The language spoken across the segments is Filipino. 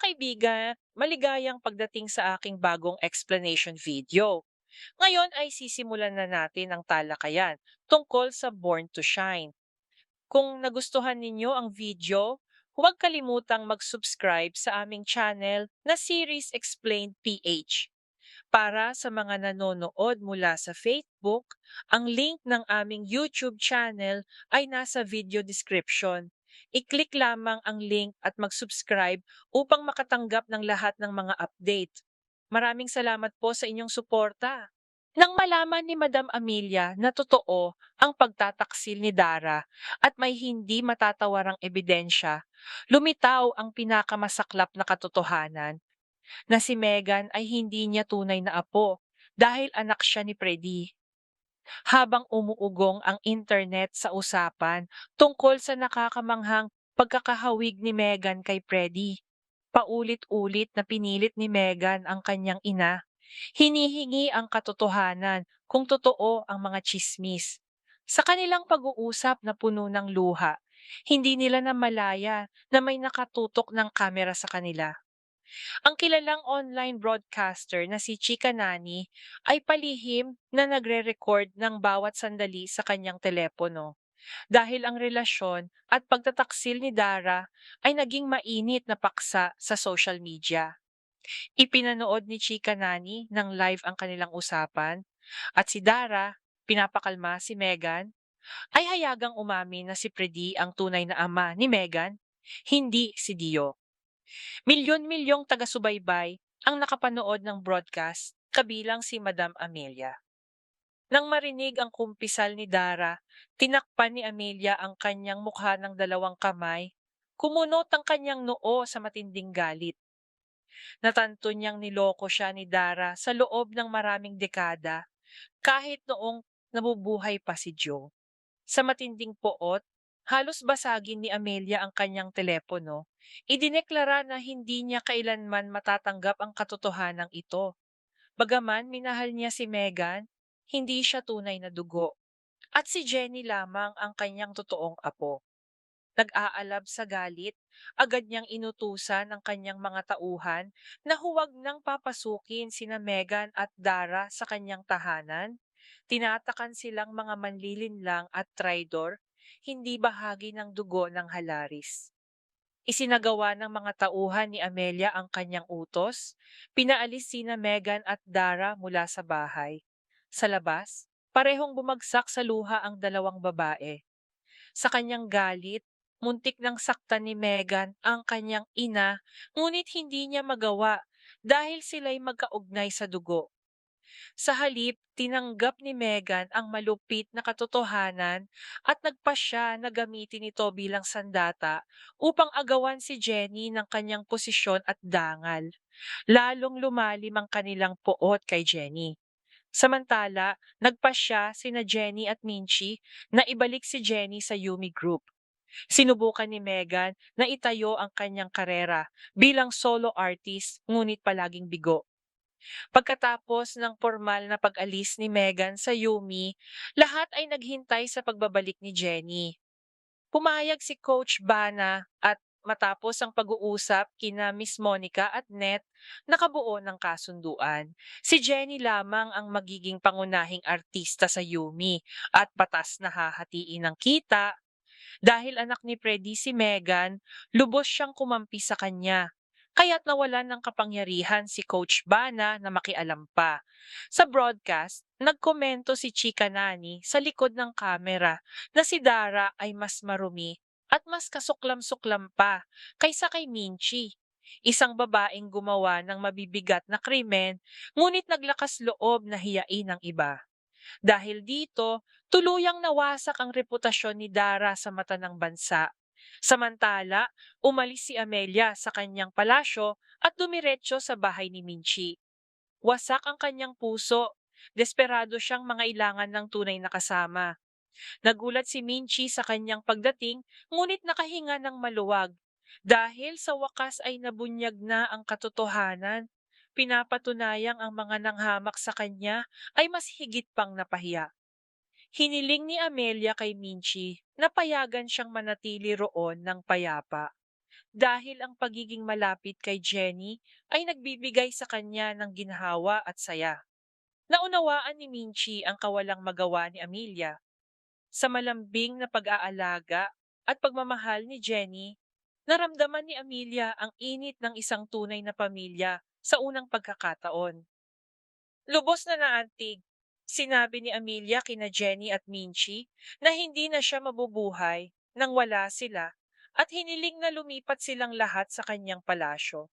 kaibigan, maligayang pagdating sa aking bagong explanation video. Ngayon ay sisimulan na natin ang talakayan tungkol sa Born to Shine. Kung nagustuhan ninyo ang video, huwag kalimutang mag-subscribe sa aming channel na Series Explained PH. Para sa mga nanonood mula sa Facebook, ang link ng aming YouTube channel ay nasa video description. I-click lamang ang link at mag-subscribe upang makatanggap ng lahat ng mga update. Maraming salamat po sa inyong suporta. Nang malaman ni Madam Amelia na totoo ang pagtataksil ni Dara at may hindi matatawarang ebidensya, lumitaw ang pinakamasaklap na katotohanan na si Megan ay hindi niya tunay na apo dahil anak siya ni Freddy. Habang umuugong ang internet sa usapan tungkol sa nakakamanghang pagkakahawig ni Megan kay Freddy, paulit-ulit na pinilit ni Megan ang kanyang ina. Hinihingi ang katotohanan kung totoo ang mga tsismis. Sa kanilang pag-uusap na puno ng luha, hindi nila namalaya na may nakatutok ng kamera sa kanila. Ang kilalang online broadcaster na si Chika Nani ay palihim na nagre-record ng bawat sandali sa kanyang telepono. Dahil ang relasyon at pagtataksil ni Dara ay naging mainit na paksa sa social media. Ipinanood ni Chika Nani ng live ang kanilang usapan at si Dara, pinapakalma si Megan, ay hayagang umamin na si Freddy ang tunay na ama ni Megan, hindi si Dio. Milyon-milyong taga-subaybay ang nakapanood ng broadcast kabilang si Madam Amelia. Nang marinig ang kumpisal ni Dara, tinakpan ni Amelia ang kanyang mukha ng dalawang kamay, kumunot ang kanyang noo sa matinding galit. Natanto niyang niloko siya ni Dara sa loob ng maraming dekada, kahit noong nabubuhay pa si Joe. Sa matinding poot, halos basagin ni Amelia ang kanyang telepono. Idineklara na hindi niya kailanman matatanggap ang katotohanan ito. Bagaman minahal niya si Megan, hindi siya tunay na dugo. At si Jenny lamang ang kanyang totoong apo. Nag-aalab sa galit, agad niyang inutusan ang kanyang mga tauhan na huwag nang papasukin sina Megan at Dara sa kanyang tahanan. Tinatakan silang mga manlilinlang at traidor, hindi bahagi ng dugo ng halaris. Isinagawa ng mga tauhan ni Amelia ang kanyang utos, pinaalis sina Megan at Dara mula sa bahay. Sa labas, parehong bumagsak sa luha ang dalawang babae. Sa kanyang galit, muntik nang saktan ni Megan ang kanyang ina, ngunit hindi niya magawa dahil sila'y magkaugnay sa dugo. Sa halip, tinanggap ni Megan ang malupit na katotohanan at nagpasya na gamitin ito bilang sandata upang agawan si Jenny ng kanyang posisyon at dangal. Lalong lumalim ang kanilang poot kay Jenny. Samantala, nagpasya sina Jenny at Minchi na ibalik si Jenny sa Yumi Group. Sinubukan ni Megan na itayo ang kanyang karera bilang solo artist ngunit palaging bigo. Pagkatapos ng formal na pag-alis ni Megan sa Yumi, lahat ay naghintay sa pagbabalik ni Jenny. Pumayag si Coach Bana at matapos ang pag-uusap kina Miss Monica at Net, nakabuo ng kasunduan. Si Jenny lamang ang magiging pangunahing artista sa Yumi at patas na hahatiin ng kita. Dahil anak ni Freddy si Megan, lubos siyang kumampi sa kanya. Kaya't nawalan ng kapangyarihan si Coach Bana na makialam pa. Sa broadcast, nagkomento si Chika Nani sa likod ng kamera na si Dara ay mas marumi at mas kasuklam-suklam pa kaysa kay Minchi. Isang babaeng gumawa ng mabibigat na krimen, ngunit naglakas loob na hiyain ang iba. Dahil dito, tuluyang nawasak ang reputasyon ni Dara sa mata ng bansa. Samantala, umalis si Amelia sa kanyang palasyo at dumiretso sa bahay ni Minchi. Wasak ang kanyang puso. Desperado siyang mangailangan ng tunay na kasama. Nagulat si Minchi sa kanyang pagdating, ngunit nakahinga ng maluwag. Dahil sa wakas ay nabunyag na ang katotohanan, pinapatunayang ang mga nanghamak sa kanya ay mas higit pang napahiya. Hiniling ni Amelia kay Minchi na payagan siyang manatili roon ng payapa. dahil ang pagiging malapit kay Jenny ay nagbibigay sa kanya ng ginhawa at saya. Naunawaan ni Minchi ang kawalang magawa ni Amelia. Sa malambing na pag-aalaga at pagmamahal ni Jenny, naramdaman ni Amelia ang init ng isang tunay na pamilya sa unang pagkakataon. Lubos na naantig, sinabi ni Amelia kina Jenny at Minchi na hindi na siya mabubuhay nang wala sila at hiniling na lumipat silang lahat sa kanyang palasyo.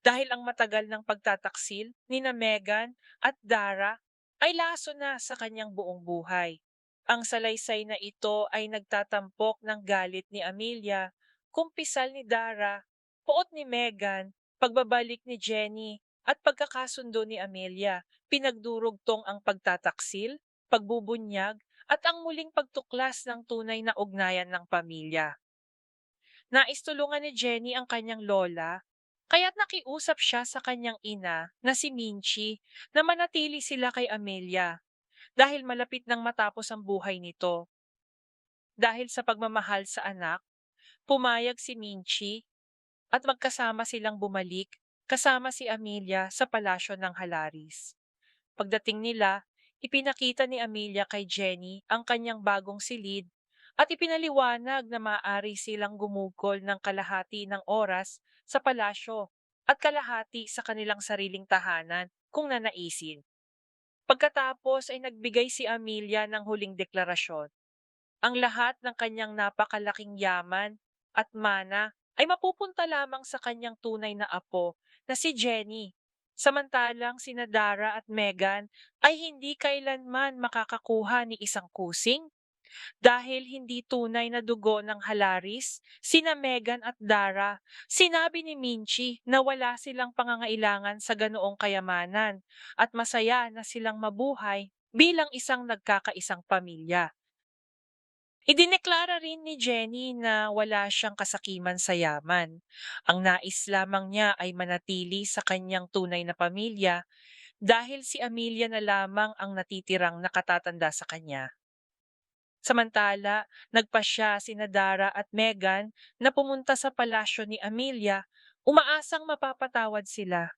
Dahil ang matagal ng pagtataksil ni na Megan at Dara ay laso na sa kanyang buong buhay. Ang salaysay na ito ay nagtatampok ng galit ni Amelia, kumpisal ni Dara, puot ni Megan, pagbabalik ni Jenny, at pagkakasundo ni Amelia. Pinagdurugtong ang pagtataksil, pagbubunyag, at ang muling pagtuklas ng tunay na ugnayan ng pamilya. Naistulungan ni Jenny ang kanyang lola, kaya't nakiusap siya sa kanyang ina na si Minchi na manatili sila kay Amelia dahil malapit nang matapos ang buhay nito. Dahil sa pagmamahal sa anak, pumayag si Minchi at magkasama silang bumalik kasama si Amelia sa palasyo ng Halaris. Pagdating nila, ipinakita ni Amelia kay Jenny ang kanyang bagong silid at ipinaliwanag na maaari silang gumugol ng kalahati ng oras sa palasyo at kalahati sa kanilang sariling tahanan kung nanaisin. Pagkatapos ay nagbigay si Amelia ng huling deklarasyon. Ang lahat ng kanyang napakalaking yaman at mana ay mapupunta lamang sa kanyang tunay na apo na si Jenny. Samantalang sina Dara at Megan ay hindi kailanman makakakuha ni isang kusing. Dahil hindi tunay na dugo ng Halaris, sina Megan at Dara, sinabi ni Minchi na wala silang pangangailangan sa ganoong kayamanan at masaya na silang mabuhay bilang isang nagkakaisang pamilya. Idineklara rin ni Jenny na wala siyang kasakiman sa yaman. Ang nais lamang niya ay manatili sa kanyang tunay na pamilya dahil si Amelia na lamang ang natitirang nakatatanda sa kanya. Samantala, nagpasya sina Dara at Megan na pumunta sa palasyo ni Amelia, umaasang mapapatawad sila.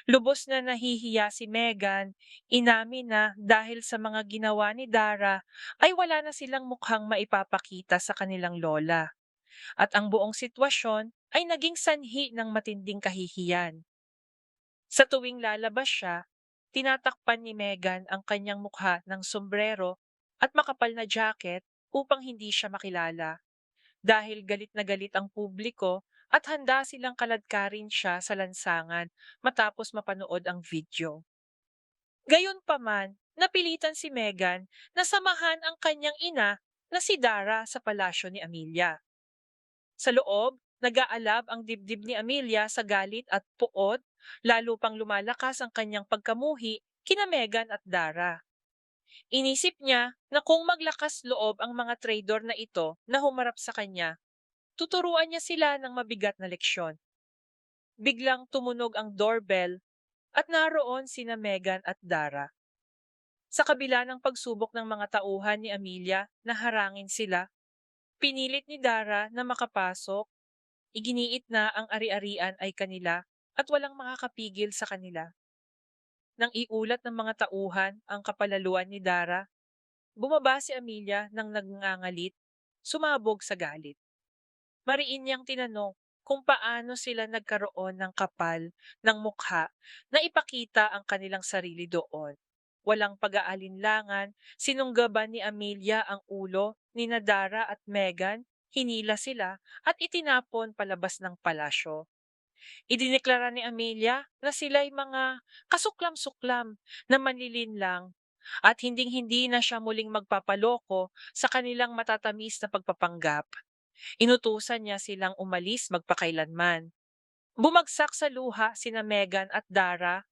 Lubos na nahihiya si Megan, inamin na dahil sa mga ginawa ni Dara ay wala na silang mukhang maipapakita sa kanilang lola. At ang buong sitwasyon ay naging sanhi ng matinding kahihiyan. Sa tuwing lalabas siya, tinatakpan ni Megan ang kanyang mukha ng sombrero at makapal na jacket upang hindi siya makilala. Dahil galit na galit ang publiko at handa silang kaladkarin siya sa lansangan matapos mapanood ang video. Gayunpaman, napilitan si Megan na samahan ang kanyang ina na si Dara sa palasyo ni Amelia. Sa loob, nag-aalab ang dibdib ni Amelia sa galit at puot, lalo pang lumalakas ang kanyang pagkamuhi kina Megan at Dara. Inisip niya na kung maglakas loob ang mga traidor na ito na humarap sa kanya, tuturuan niya sila ng mabigat na leksyon. Biglang tumunog ang doorbell at naroon sina Megan at Dara. Sa kabila ng pagsubok ng mga tauhan ni Amelia na harangin sila, pinilit ni Dara na makapasok, iginiit na ang ari-arian ay kanila at walang makakapigil sa kanila. Nang iulat ng mga tauhan ang kapalaluan ni Dara, bumaba si Amelia nang nagngangalit, sumabog sa galit. Mariin niyang tinanong kung paano sila nagkaroon ng kapal ng mukha na ipakita ang kanilang sarili doon. Walang pag-aalinlangan, sinunggaban ni Amelia ang ulo ni Dara at Megan, hinila sila at itinapon palabas ng palasyo. Idineklara ni Amelia na sila'y mga kasuklam-suklam na manlilinlang at hinding-hindi na siya muling magpapaloko sa kanilang matatamis na pagpapanggap. Inutusan niya silang umalis magpakailanman. Bumagsak sa luha sina Megan at Dara,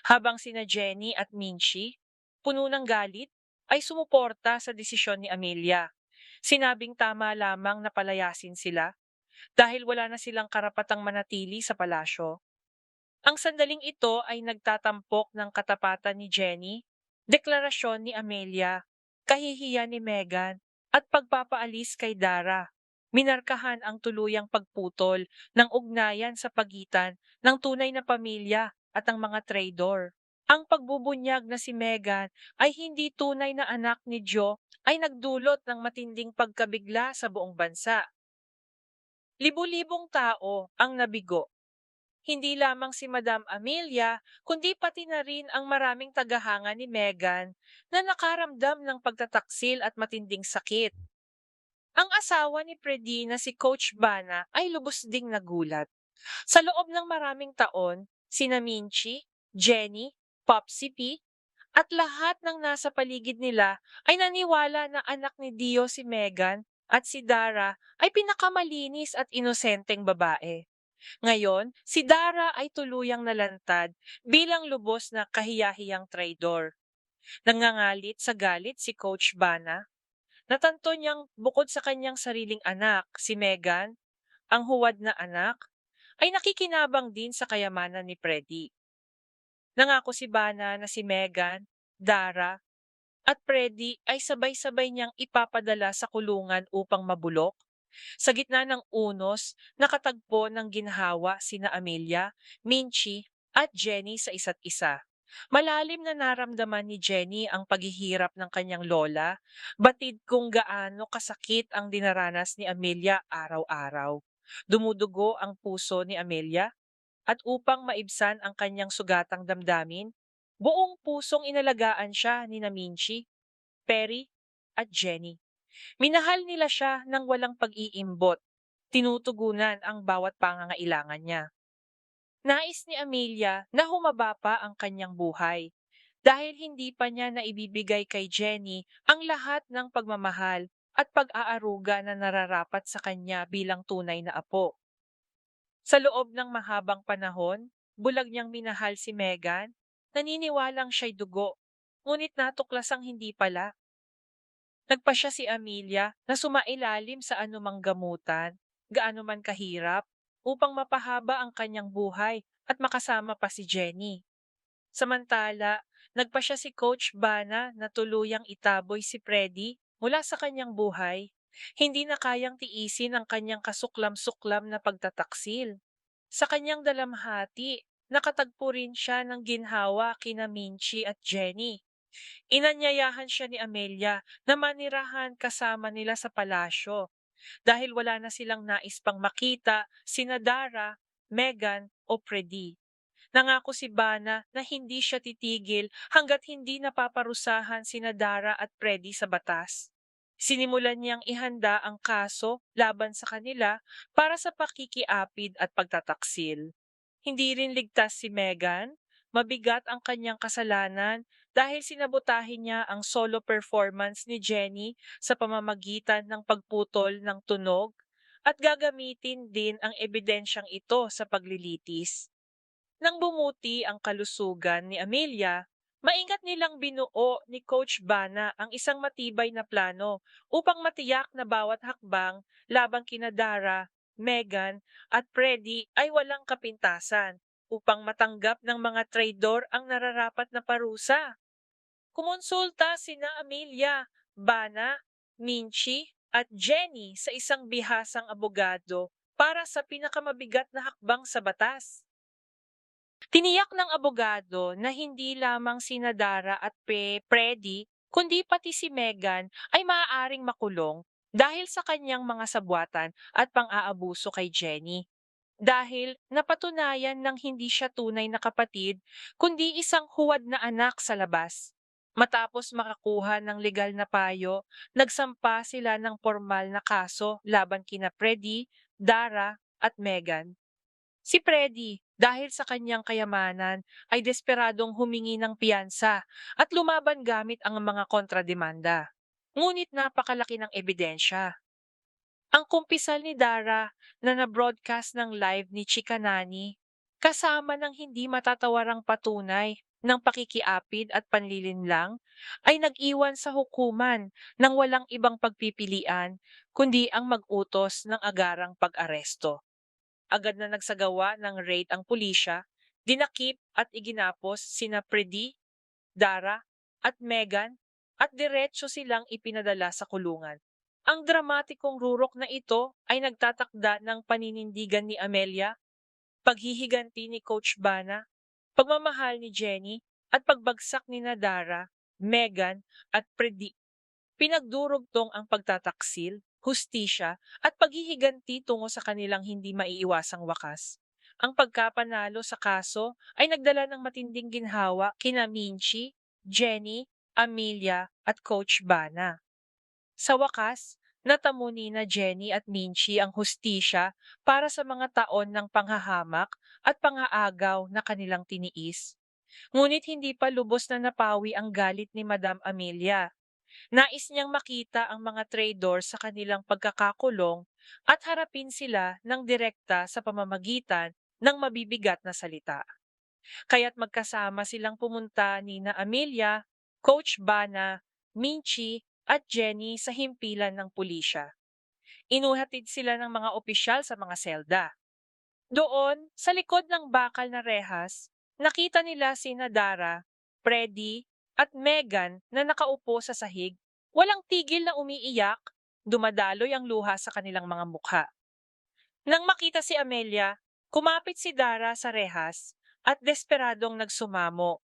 habang sina Jenny at Minchi, puno ng galit, ay sumuporta sa desisyon ni Amelia. Sinabing tama lamang na palayasin sila dahil wala na silang karapatang manatili sa palasyo. Ang sandaling ito ay nagtatampok ng katapatan ni Jenny, deklarasyon ni Amelia, kahihiyan ni Megan, at pagpapaalis kay Dara. Minarkahan ang tuluyang pagputol ng ugnayan sa pagitan ng tunay na pamilya at ang mga traidor. Ang pagbubunyag na si Meghan ay hindi tunay na anak ni Joe ay nagdulot ng matinding pagkabigla sa buong bansa. Libu-libong tao ang nabigo. Hindi lamang si Madam Amelia, kundi pati na rin ang maraming tagahanga ni Meghan na nakaramdam ng pagtataksil at matinding sakit. Ang asawa ni Freddie na si Coach Bana ay lubos ding nagulat. Sa loob ng maraming taon, sina Minchi, Jenny, Popsy P, at lahat ng nasa paligid nila ay naniwala na anak ni Dio si Meghan at si Dara ay pinakamalinis at inosenteng babae. Ngayon, si Dara ay tuluyang nalantad bilang lubos na kahiyahiyang traidor. Nangangalit sa galit si Coach Bana. Natanto niyang bukod sa kanyang sariling anak, si Meghan, ang huwad na anak, ay nakikinabang din sa kayamanan ni Freddie. Nangako si Bana na si Meghan, Dara, at Freddie ay sabay-sabay niyang ipapadala sa kulungan upang mabulok. Sa gitna ng unos, nakatagpo ng ginhawa sina Amelia, Minchi, at Jenny sa isa't isa. Malalim na naramdaman ni Jenny ang paghihirap ng kanyang lola, batid kung gaano kasakit ang dinaranas ni Amelia araw-araw. Dumudugo ang puso ni Amelia at upang maibsan ang kanyang sugatang damdamin, buong pusong inalagaan siya ni Minchi, Perry, at Jenny. Minahal nila siya ng walang pag-iimbot. Tinutugunan ang bawat pangangailangan niya. Nais ni Amelia na humaba pa ang kanyang buhay dahil hindi pa niya naibibigay kay Jenny ang lahat ng pagmamahal at pag-aaruga na nararapat sa kanya bilang tunay na apo. Sa loob ng mahabang panahon, bulag niyang minahal si Meghan, naniniwalang siya'y dugo, ngunit natuklasang hindi pala. Nagpasya si Amelia na sumailalim sa anumang gamutan, gaano man kahirap, upang mapahaba ang kanyang buhay at makasama pa si Jenny. Samantala, nagpasya si Coach Bana na tuluyang itaboy si Freddie mula sa kanyang buhay. Hindi na kayang tiisin ang kanyang kasuklam-suklam na pagtataksil. Sa kanyang dalamhati, nakatagpo rin siya ng ginhawa kina Minchi at Jenny. Inanyayahan siya ni Amelia na manirahan kasama nila sa palasyo dahil wala na silang nais pang makita sina Dara, Meghan o Freddie. Nangako si Bana na hindi siya titigil hanggat hindi napaparusahan sina Dara at Freddie sa batas. Sinimulan niyang ihanda ang kaso laban sa kanila para sa pakikiapid at pagtataksil. Hindi rin ligtas si Meghan, mabigat ang kanyang kasalanan dahil sinabotahin niya ang solo performance ni Jenny sa pamamagitan ng pagputol ng tunog at gagamitin din ang ebidensyang ito sa paglilitis. Nang bumuti ang kalusugan ni Amelia, maingat nilang binuo ni Coach Bana ang isang matibay na plano upang matiyak na bawat hakbang labang kina Dara, Meghan at Freddie ay walang kapintasan upang matanggap ng mga traidor ang nararapat na parusa. Kumonsulta sina Amelia, Bana, Minchi at Jenny sa isang bihasang abogado para sa pinakamabigat na hakbang sa batas. Tiniyak ng abogado na hindi lamang sina Dara at Freddie, kundi pati si Meghan ay maaaring makulong dahil sa kanyang mga sabwatan at pang-aabuso kay Jenny. Dahil napatunayan ng hindi siya tunay na kapatid, kundi isang huwad na anak sa labas. Matapos makakuha ng legal na payo, nagsampa sila ng formal na kaso laban kina Freddie, Dara at Meghan. Si Freddie, dahil sa kanyang kayamanan, ay desperadong humingi ng piyansa at lumaban gamit ang mga kontrademanda. Ngunit napakalaki ng ebidensya. Ang kumpisal ni Dara na na-broadcast ng live ni Chika Nani, kasama ng hindi matatawarang patunay ng pakikiapid at panlilinlang, ay nag-iwan sa hukuman ng walang ibang pagpipilian kundi ang mag-utos ng agarang pag-aresto. Agad na nagsagawa ng raid ang pulisya, dinakip at iginapos sina Freddie, Dara at Meghan at diretso silang ipinadala sa kulungan. Ang dramatikong rurok na ito ay nagtatakda ng paninindigan ni Amelia, paghihiganti ni Coach Bana, pagmamahal ni Jenny, at pagbagsak ni Nadara, Megan, at Predi. Pinagdurugtong ang pagtataksil, hustisya, at paghihiganti tungo sa kanilang hindi maiiwasang wakas. Ang pagkapanalo sa kaso ay nagdala ng matinding ginhawa kina Minchi, Jenny, Amelia, at Coach Bana. Sa wakas, natamo ni na Jenny at Minchi ang hustisya para sa mga taon ng panghahamak at pangaagaw na kanilang tiniis. Ngunit hindi pa lubos na napawi ang galit ni Madam Amelia. Nais niyang makita ang mga traidor sa kanilang pagkakakulong at harapin sila ng direkta sa pamamagitan ng mabibigat na salita. Kaya't magkasama silang pumunta ni na Amelia, Coach Bana, Minchi at Jenny sa himpilan ng pulisya. Inuhatid sila ng mga opisyal sa mga selda. Doon, sa likod ng bakal na rehas, nakita nila si Nadara, Freddy, at Megan na nakaupo sa sahig, walang tigil na umiiyak, dumadaloy ang luha sa kanilang mga mukha. Nang makita si Amelia, kumapit si Dara sa rehas at desperadong nagsumamo.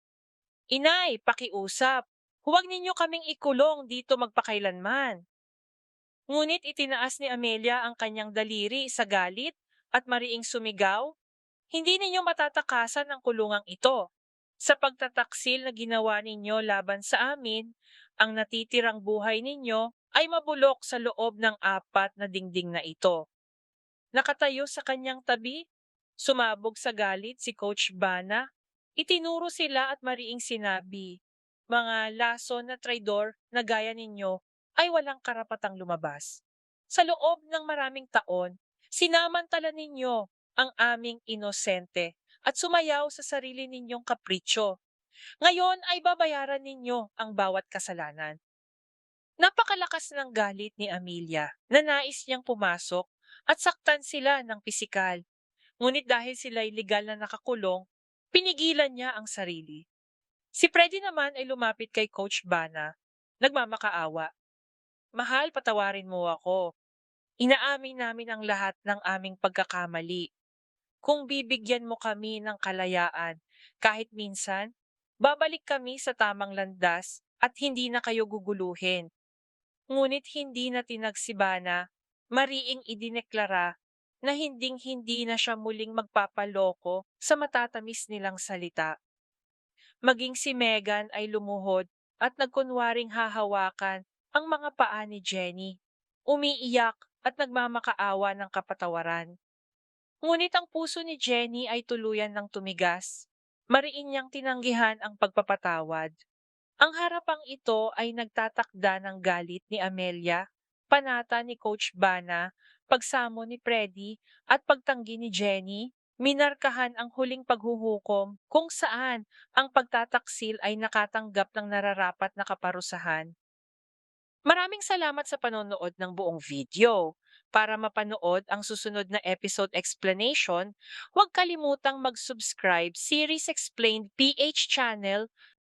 Inay, pakiusap. Huwag ninyo kaming ikulong dito magpakailanman. Ngunit itinaas ni Amelia ang kanyang daliri sa galit at mariing sumigaw, hindi ninyo matatakasan ang kulungang ito. Sa pagtataksil na ginawa ninyo laban sa amin, ang natitirang buhay ninyo ay mabulok sa loob ng apat na dingding na ito. Nakatayo sa kanyang tabi, sumabog sa galit si Coach Bana. Itinuro sila at mariing sinabi, mga laso na traidor na gaya ninyo ay walang karapatang lumabas. Sa loob ng maraming taon, sinamantala ninyo ang aming inosente at sumayaw sa sarili ninyong kapritsyo. Ngayon ay babayaran ninyo ang bawat kasalanan. Napakalakas ng galit ni Amelia na nais niyang pumasok at saktan sila ng pisikal. Ngunit dahil sila'y legal na nakakulong, pinigilan niya ang sarili. Si Freddy naman ay lumapit kay Coach Bana, nagmamakaawa. Mahal, patawarin mo ako. Inaamin namin ang lahat ng aming pagkakamali. Kung bibigyan mo kami ng kalayaan, kahit minsan, babalik kami sa tamang landas at hindi na kayo guguluhin. Ngunit hindi na tinagsibana, mariing idineklara na hinding-hindi na siya muling magpapaloko sa matatamis nilang salita. Maging si Megan ay lumuhod at nagkunwaring hahawakan ang mga paa ni Jenny, umiiyak at nagmamakaawa ng kapatawaran. Ngunit ang puso ni Jenny ay tuluyan ng tumigas. Mariin niyang tinanggihan ang pagpapatawad. Ang harapang ito ay nagtatakda ng galit ni Amelia, panata ni Coach Bana, pagsamo ni Freddy at pagtanggi ni Jenny, minarkahan ang huling paghuhukom kung saan ang pagtataksil ay nakatanggap ng nararapat na kaparusahan. Maraming salamat sa panonood ng buong video. Para mapanood ang susunod na episode explanation, huwag kalimutang mag-subscribe Series Explained PH channel